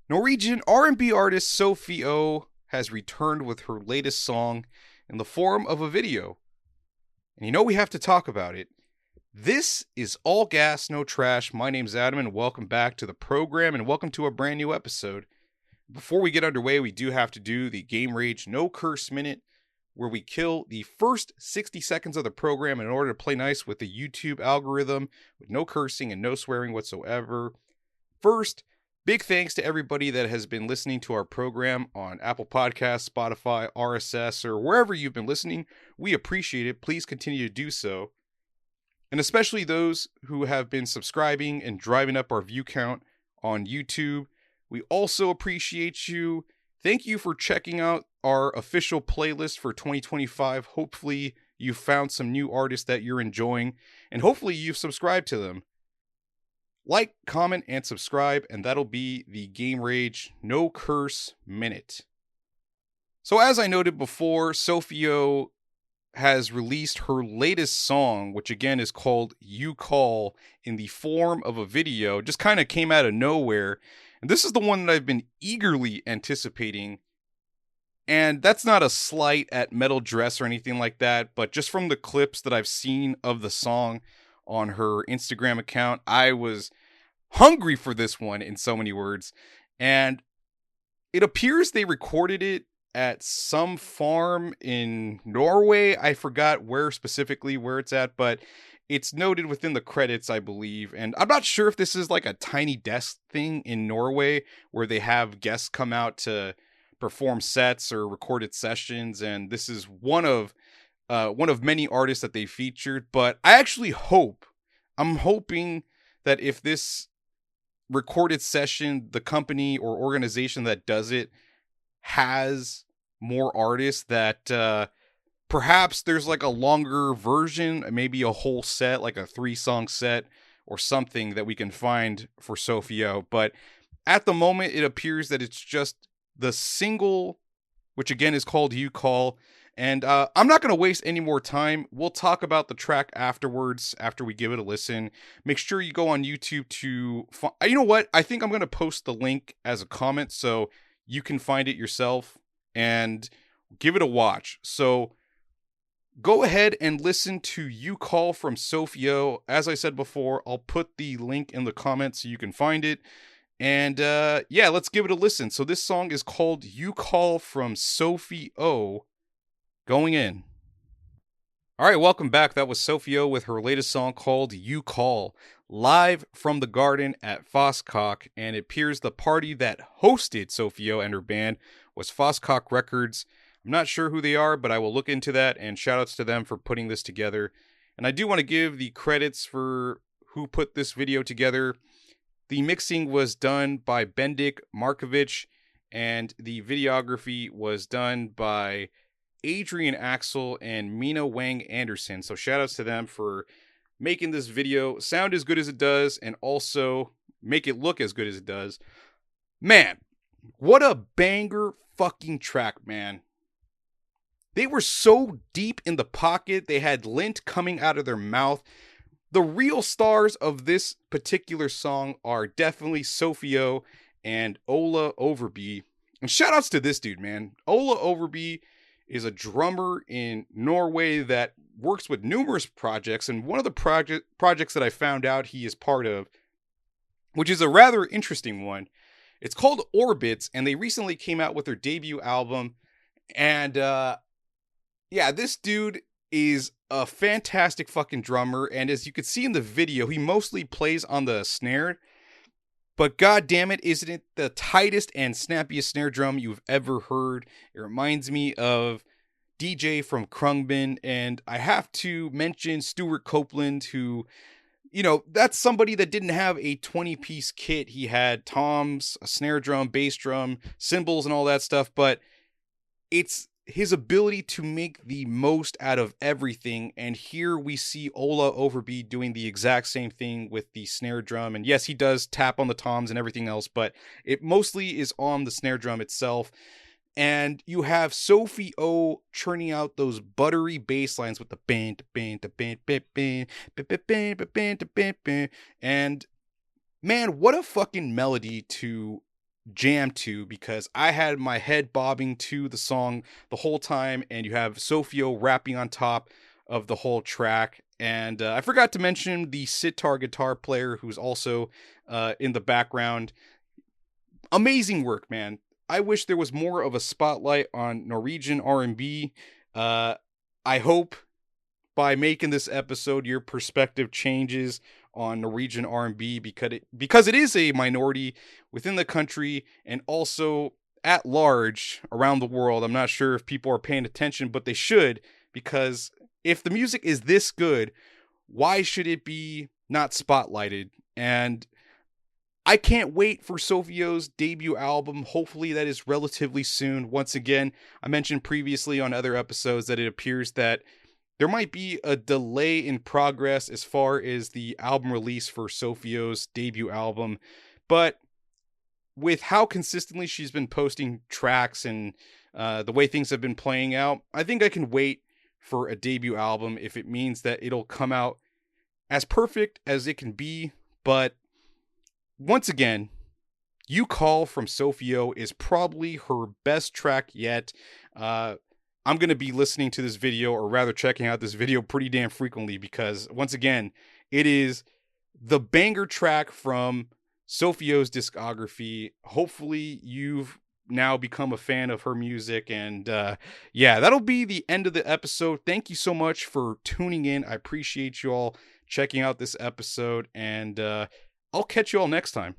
Norwegian R&B artist Sofi O has returned with her latest song in the form of a video. And you know we have to talk about it. This is All Gas, No Trash. My name's Adam and welcome back to the program and welcome to a brand new episode. Before we get underway, we do have to do the Game Rage No Curse Minute, where we kill the first 60 seconds of the program in order to play nice with the YouTube algorithm with no cursing and no swearing whatsoever. First, big thanks to everybody that has been listening to our program on Apple Podcasts, Spotify, RSS, or wherever you've been listening. We appreciate it. Please continue to do so. And especially those who have been subscribing and driving up our view count on YouTube. We also appreciate you. Thank you for checking out our official playlist for 2025. Hopefully you found some new artists that you're enjoying, and hopefully you've subscribed to them. Like, comment, and subscribe, and that'll be the Game Rage No Curse Minute. So as I noted before, Sofi O has released her latest song, which again is called Yucall, in the form of a video. Just kind of came out of nowhere. And this is the one that I've been eagerly anticipating. And that's not a slight at Metal Dress or anything like that, but just from the clips that I've seen of the song on her Instagram account, I was hungry for this one in so many words. And it appears they recorded it at some farm in Norway. I forgot where specifically where it's at, but it's noted within the credits, I believe. And I'm not sure if this is like a tiny desk thing in Norway where they have guests come out to perform sets or recorded sessions, and this is one of many artists that they featured. But I'm hoping that if this recorded session, the company or organization that does it has more artists, that perhaps there's like a longer version, maybe a whole set, like a 3-song set or something that we can find for Sofi O. But at the moment, it appears that it's just the single, which again is called Yucall. And I'm not going to waste any more time. We'll talk about the track afterwards, after we give it a listen. Make sure you go on YouTube to you know what? I think I'm going to post the link as a comment so you can find it yourself and give it a watch. So go ahead and listen to Yucall from Sofi O. As I said before, I'll put the link in the comments so you can find it. And yeah, let's give it a listen. So this song is called Yucall from Sofi O. Going in. All right, welcome back. That was Sofi O with her latest song called Yucall, live from the garden at Foscock. And it appears the party that hosted Sofi O and her band was Foscock Records. I'm not sure who they are, but I will look into that, and shout outs to them for putting this together. And I do want to give the credits for who put this video together. The mixing was done by Bendik Markovic, and the videography was done by Adrian Axel and Mina Wang Anderson. So shout outs to them for making this video sound as good as it does and also make it look as good as it does. Man, what a banger fucking track, man. They were so deep in the pocket. They had lint coming out of their mouth. The real stars of this particular song are definitely Sofi O and Ola Overby. And shout outs to this dude, man. Ola Overby is a drummer in Norway that works with numerous projects. And one of the projects that I found out he is part of, which is a rather interesting one, it's called Orbits, and they recently came out with their debut album. And yeah, this dude is a fantastic fucking drummer, and as you can see in the video, he mostly plays on the snare, but god damn it, isn't it the tightest and snappiest snare drum you've ever heard? It reminds me of DJ from Krungbin, and I have to mention Stuart Copeland, who, you know, that's somebody that didn't have a 20-piece kit. He had toms, a snare drum, bass drum, cymbals, and all that stuff, but it's his ability to make the most out of everything. And here we see Ola Overby doing the exact same thing with the snare drum. And yes, he does tap on the toms and everything else, but it mostly is on the snare drum itself. And you have Sofi O churning out those buttery bass lines with the band, and man, what a fucking melody to jam to, because I had my head bobbing to the song the whole time, and you have Sofi O rapping on top of the whole track. And I forgot to mention the sitar guitar player who's also in the background. Amazing work, man. I wish there was more of a spotlight on Norwegian R&B. I hope by making this episode your perspective changes on Norwegian R&B, because it is a minority within the country and also at large around the world. I'm not sure if people are paying attention, but they should, because if the music is this good, why should it be not spotlighted? And I can't wait for Sofi O's debut album. Hopefully that is relatively soon. Once again, I mentioned previously on other episodes that it appears that there might be a delay in progress as far as the album release for Sofi O's debut album. But with how consistently she's been posting tracks and the way things have been playing out, I think I can wait for a debut album if it means that it'll come out as perfect as it can be. But once again, Yucall from Sofi O is probably her best track yet. I'm going to be listening to this video, or rather checking out this video pretty damn frequently, because once again, it is the banger track from Sofi O's discography. Hopefully you've now become a fan of her music. And yeah, that'll be the end of the episode. Thank you so much for tuning in. I appreciate you all checking out this episode, and I'll catch you all next time.